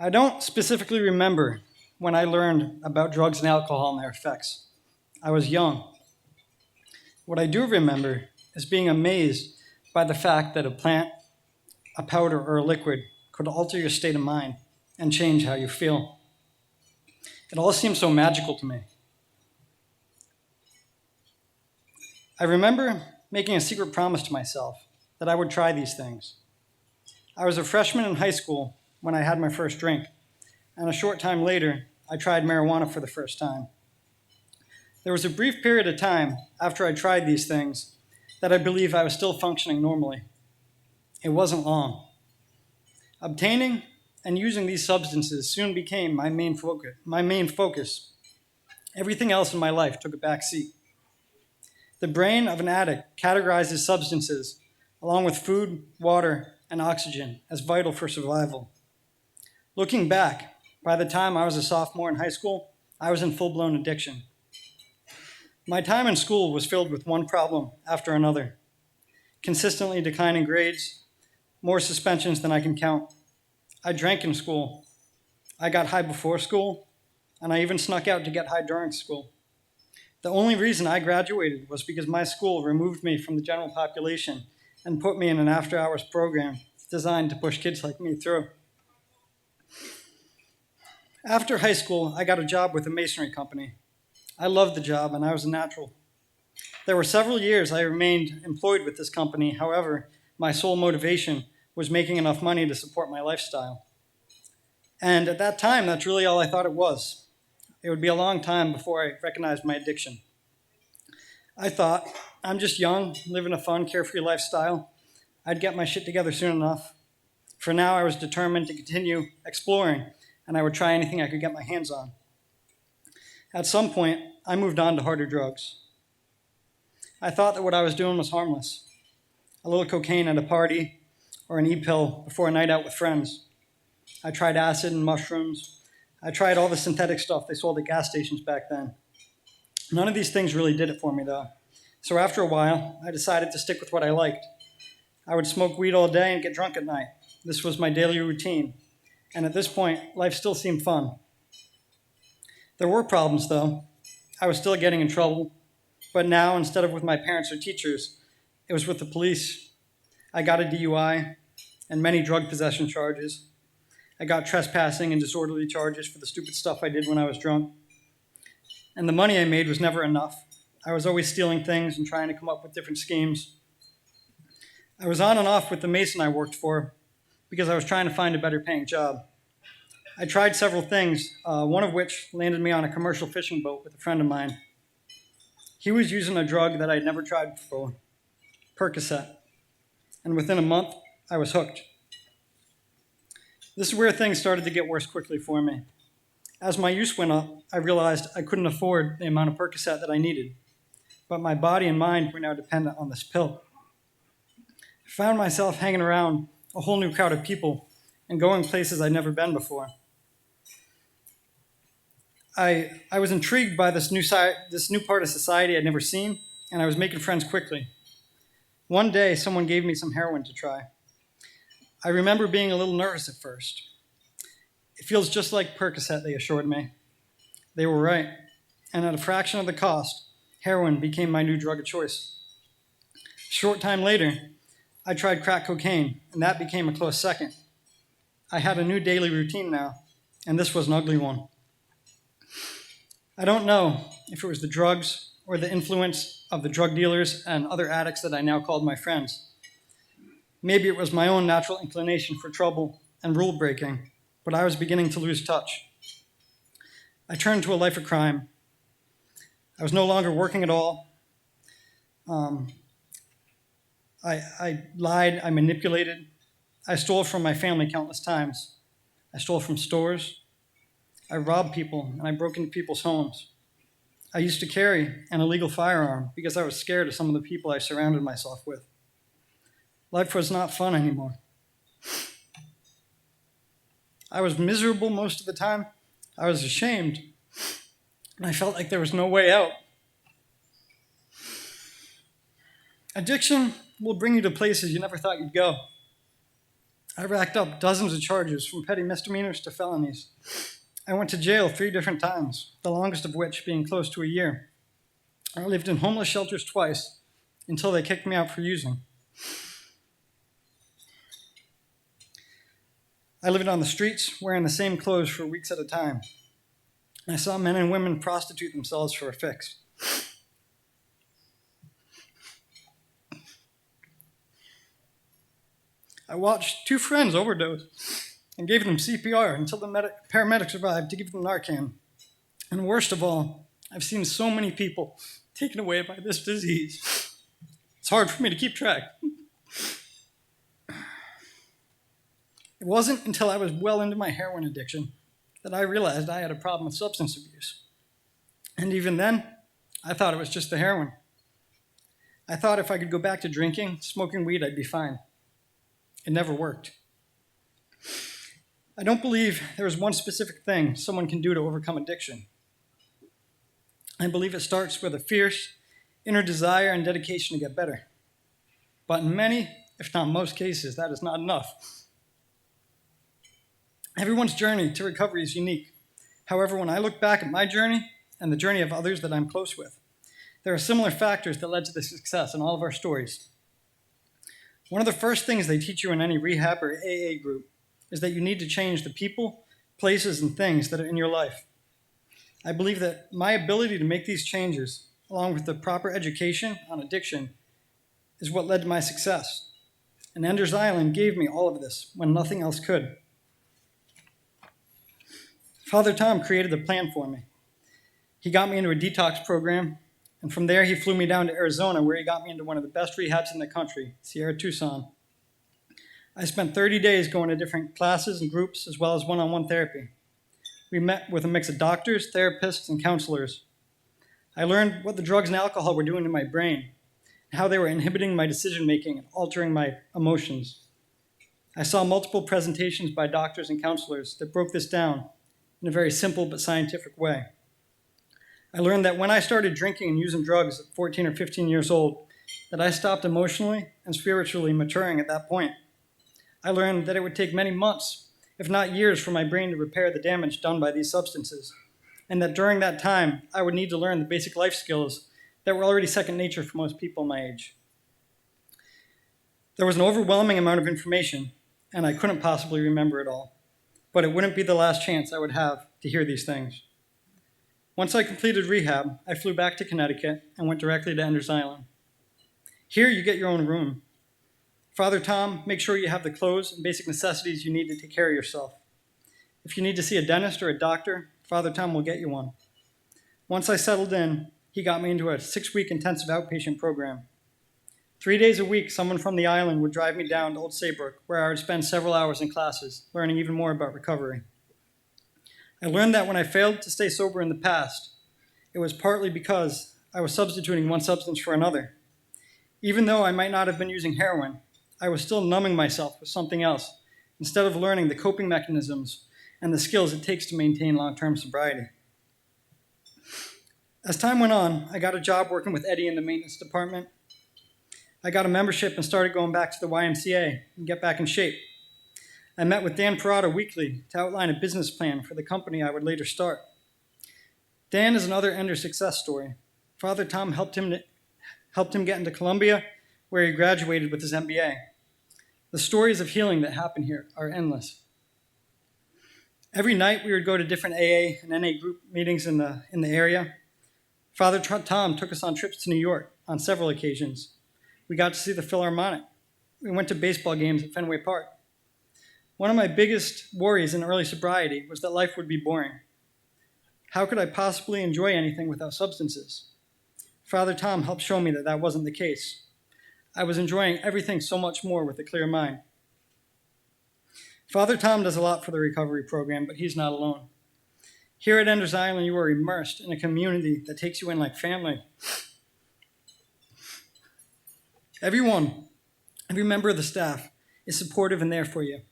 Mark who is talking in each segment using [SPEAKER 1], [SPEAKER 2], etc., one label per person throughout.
[SPEAKER 1] I don't specifically remember when I learned about drugs and alcohol and their effects. I was young. What I do remember is being amazed by the fact that a plant, a powder, or a liquid could alter your state of mind and change how you feel. It all seemed so magical to me. I remember making a secret promise to myself that I would try these things. I was a freshman in high school when I had my first drink, and a short time later, I tried marijuana for the first time. There was a brief period of time after I tried these things that I believe I was still functioning normally. It wasn't long. Obtaining and using these substances soon became my main focus. Everything else in my life took a back seat. The brain of an addict categorizes substances, along with food, water, and oxygen, as vital for survival. Looking back, by the time I was a sophomore in high school, I was in full-blown addiction. My time in school was filled with one problem after another. Consistently declining grades, more suspensions than I can count. I drank in school. I got high before school, and I even snuck out to get high during school. The only reason I graduated was because my school removed me from the general population and put me in an after-hours program designed to push kids like me through. After high school, I got a job with a masonry company. I loved the job, and I was a natural. There were several years I remained employed with this company. However, my sole motivation was making enough money to support my lifestyle. And at that time, that's really all I thought it was. It would be a long time before I recognized my addiction. I thought, I'm just young, living a fun, carefree lifestyle. I'd get my shit together soon enough. For now, I was determined to continue exploring, and I would try anything I could get my hands on. At some point, I moved on to harder drugs. I thought that what I was doing was harmless. A little cocaine at a party, or an e-pill before a night out with friends. I tried acid and mushrooms. I tried all the synthetic stuff they sold at gas stations back then. None of these things really did it for me, though. So after a while, I decided to stick with what I liked. I would smoke weed all day and get drunk at night. This was my daily routine. And at this point, life still seemed fun. There were problems, though. I was still getting in trouble. But now, instead of with my parents or teachers, it was with the police. I got a DUI and many drug possession charges. I got trespassing and disorderly charges for the stupid stuff I did when I was drunk. And the money I made was never enough. I was always stealing things and trying to come up with different schemes. I was on and off with the mason I worked for because I was trying to find a better paying job. I tried several things, one of which landed me on a commercial fishing boat with a friend of mine. He was using a drug that I'd never tried before, Percocet. And within a month, I was hooked. This is where things started to get worse quickly for me. As my use went up, I realized I couldn't afford the amount of Percocet that I needed, but my body and mind were now dependent on this pill. I found myself hanging around a whole new crowd of people and going places I'd never been before. I was intrigued by this new part of society I'd never seen, and I was making friends quickly. One day, someone gave me some heroin to try. I remember being a little nervous at first. It feels just like Percocet, they assured me. They were right, and at a fraction of the cost, heroin became my new drug of choice. A short time later, I tried crack cocaine, and that became a close second. I had a new daily routine now, and this was an ugly one. I don't know if it was the drugs or the influence of the drug dealers and other addicts that I now called my friends. Maybe it was my own natural inclination for trouble and rule breaking, but I was beginning to lose touch. I turned to a life of crime. I was no longer working at all. I lied, I manipulated. I stole from my family countless times. I stole from stores. I robbed people, and I broke into people's homes. I used to carry an illegal firearm because I was scared of some of the people I surrounded myself with. Life was not fun anymore. I was miserable most of the time. I was ashamed, and I felt like there was no way out. Addiction will bring you to places you never thought you'd go. I racked up dozens of charges from petty misdemeanors to felonies. I went to jail 3 different times, the longest of which being close to a year. I lived in homeless shelters twice until they kicked me out for using. I lived on the streets wearing the same clothes for weeks at a time. I saw men and women prostitute themselves for a fix. I watched 2 friends overdose and gave them CPR until the paramedics arrived to give them Narcan. And worst of all, I've seen so many people taken away by this disease. It's hard for me to keep track. It wasn't until I was well into my heroin addiction that I realized I had a problem with substance abuse. And even then, I thought it was just the heroin. I thought if I could go back to drinking, smoking weed, I'd be fine. It never worked. I don't believe there is one specific thing someone can do to overcome addiction. I believe it starts with a fierce inner desire and dedication to get better. But in many, if not most cases, that is not enough. Everyone's journey to recovery is unique. However, when I look back at my journey and the journey of others that I'm close with, there are similar factors that led to the success in all of our stories. One of the first things they teach you in any rehab or AA group is that you need to change the people, places, and things that are in your life. I believe that my ability to make these changes, along with the proper education on addiction, is what led to my success. And Ender's Island gave me all of this when nothing else could. Father Tom created the plan for me. He got me into a detox program, and from there he flew me down to Arizona, where he got me into one of the best rehabs in the country, Sierra Tucson. I spent 30 days going to different classes and groups, as well as one-on-one therapy. We met with a mix of doctors, therapists, and counselors. I learned what the drugs and alcohol were doing to my brain, and how they were inhibiting my decision-making and altering my emotions. I saw multiple presentations by doctors and counselors that broke this down in a very simple but scientific way. I learned that when I started drinking and using drugs at 14 or 15 years old, that I stopped emotionally and spiritually maturing at that point. I learned that it would take many months, if not years, for my brain to repair the damage done by these substances, and that during that time, I would need to learn the basic life skills that were already second nature for most people my age. There was an overwhelming amount of information, and I couldn't possibly remember it all, but it wouldn't be the last chance I would have to hear these things. Once I completed rehab, I flew back to Connecticut and went directly to Ender's Island. Here, you get your own room. Father Tom, make sure you have the clothes and basic necessities you need to take care of yourself. If you need to see a dentist or a doctor, Father Tom will get you one. Once I settled in, he got me into a 6-week intensive outpatient program. 3 days a week, someone from the island would drive me down to Old Saybrook, where I would spend several hours in classes, learning even more about recovery. I learned that when I failed to stay sober in the past, it was partly because I was substituting one substance for another. Even though I might not have been using heroin, I was still numbing myself with something else, instead of learning the coping mechanisms and the skills it takes to maintain long-term sobriety. As time went on, I got a job working with Eddie in the maintenance department. I got a membership and started going back to the YMCA and get back in shape. I met with Dan Parada weekly to outline a business plan for the company I would later start. Dan is another Ender success story. Father Tom helped him get into Columbia, where he graduated with his MBA. The stories of healing that happen here are endless. Every night we would go to different AA and NA group meetings in the area. Father Tom took us on trips to New York on several occasions. We got to see the Philharmonic. We went to baseball games at Fenway Park. One of my biggest worries in early sobriety was that life would be boring. How could I possibly enjoy anything without substances? Father Tom helped show me that that wasn't the case. I was enjoying everything so much more with a clear mind. Father Tom does a lot for the recovery program, but he's not alone. Here at Ender's Island, you are immersed in a community that takes you in like family. Every member of the staff is supportive and there for you.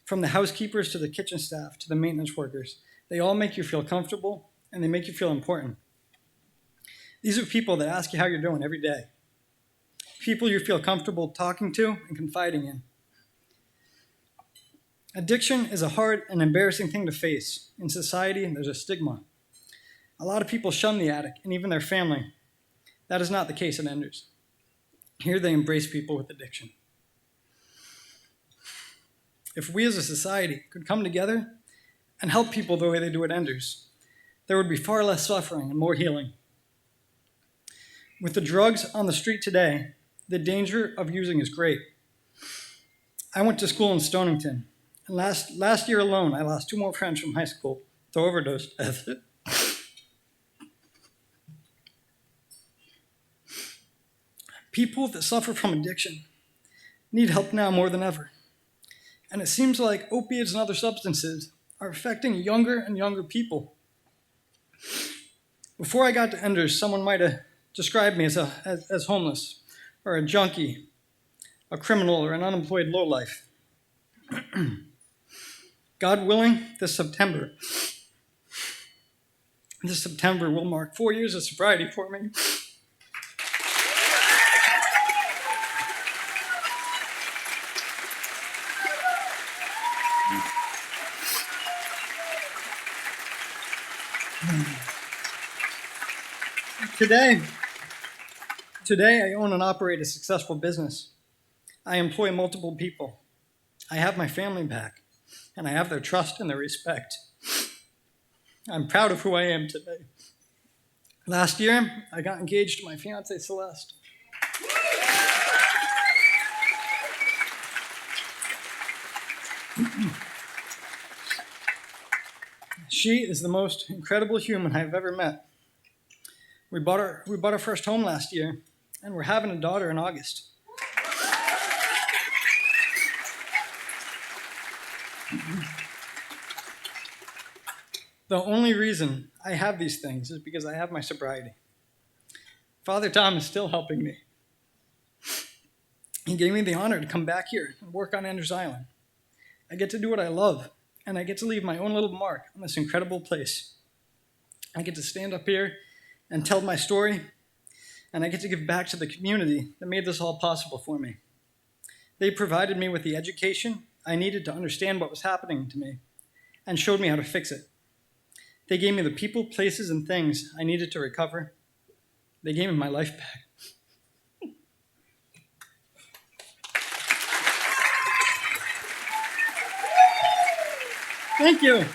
[SPEAKER 1] From the housekeepers to the kitchen staff to the maintenance workers, they all make you feel comfortable and they make you feel important. These are people that ask you how you're doing every day. People you feel comfortable talking to and confiding in. Addiction is a hard and embarrassing thing to face. In society, there's a stigma. A lot of people shun the addict and even their family. That is not the case at Enders. Here they embrace people with addiction. If we as a society could come together and help people the way they do at Enders, there would be far less suffering and more healing. With the drugs on the street today, the danger of using is great. I went to school in Stonington, and last year alone, I lost 2 more friends from high school to overdose death. People that suffer from addiction need help now more than ever. And it seems like opiates and other substances are affecting younger and younger people. Before I got to Enders, someone might have described me as homeless, or a junkie, a criminal, or an unemployed lowlife. God willing, this September will mark 4 years of sobriety for me. Today, I own and operate a successful business. I employ multiple people. I have my family back, and I have their trust and their respect. I'm proud of who I am today. Last year, I got engaged to my fiancée, Celeste. She is the most incredible human I've ever met. We bought our first home last year, and we're having a daughter in August. The only reason I have these things is because I have my sobriety. Father Tom is still helping me. He gave me the honor to come back here and work on Enders Island. I get to do what I love, and I get to leave my own little mark on this incredible place. I get to stand up here and tell my story, and I get to give back to the community that made this all possible for me. They provided me with the education I needed to understand what was happening to me and showed me how to fix it. They gave me the people, places, and things I needed to recover. They gave me my life back. Thank you.